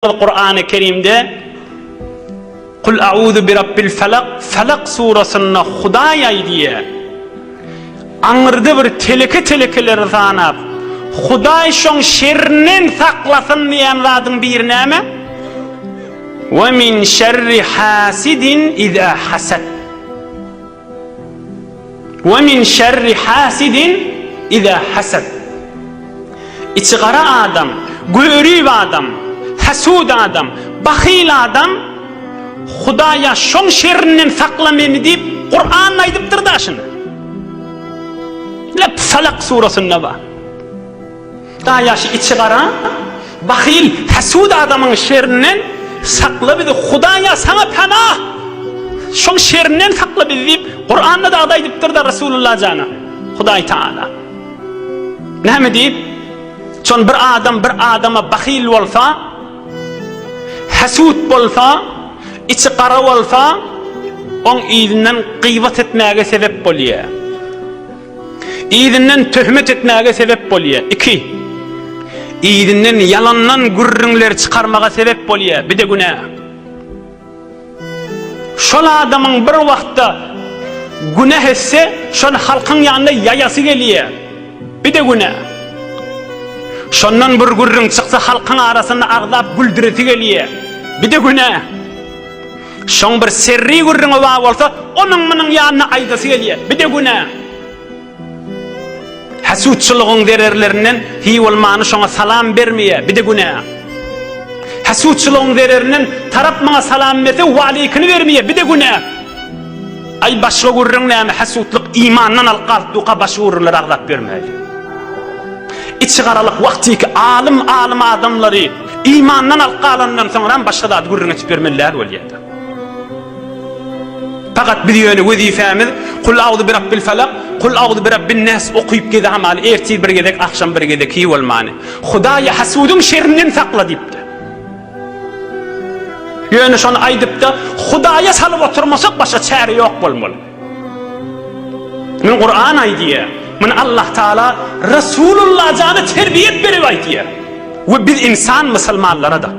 Kur'an-ı Kerim'de Kul a'udhu bi rabbil felak, Felak surasında Hudayay diye anırdı bir telekeleri zanab Huday şon şerrinden saklasın diyen zadın bir neme ve min şerri hasidin iza hasad ve min şerri hasidin iza hasad içigara adam, görüb adam, hasud adam, bahil adam Hudaya şon şerrinden saklameni deyip Kur'an aydıptır da şunu. Lep Felak surasında var. Daha yaşı içigara bahil, hasud adamın şerrinden sakla bizi. Hudaya sana panah şon şerrinden sakla bizi deyip Kur'an'da da adaydıptır da Resulullah canı Huday Teala. Ne mi deyip çon bir adama bahil olsa, hasud olsa, içi qara olsa, on izinden gıybat etmeye sebep oluyor. İzinden töhmet etmeye sebep oluyor. 2. İzinden yalandan gürrünler çıkarmaya sebep oluyor. Bir de günah. Şol adamın bir vakta günah etse, şol halkın yanında yayası geliyor. Bir de günah. Şondan bir gürrün çıksa halkın arasında ağzap güldüreti geliyor. Bir de günah. Şon bir serri gürrün olsa onun yanına aydası geliyor. Bir de günah. Hasudçuluğun dererlerinden hi olmanı şona salam vermeye. Bir de günah. Hasudçuluğun dererinden tarap bana salam verse ve aleykini vermeye. Bir de günah. Ay başka gürrün neyme hasudluk imandan alqalduqa başı gürrünler ağzap vermeye. İçigaralık vaktiki alim adamları imandan alqalandan sonra başka da gürrün içip vermeler oluyor. Fakat bir yönü vazifemiz Kul a'udhu bi rabbil felak, Kul a'udhu bi rabbin nas okuyup gide amali ertir bir gedek, akşam bir gedek hi olmani. Hudaya hasudun şerrinden sakla deyipti. Yönü şonu aydıp da Hudaya salıp oturmasak başka çare yok bolmalı. Min Kur'an aydiye, min Allah Teala Resulullah canı terbiyet berip aydiye. Ve biz insan Müslümanlara da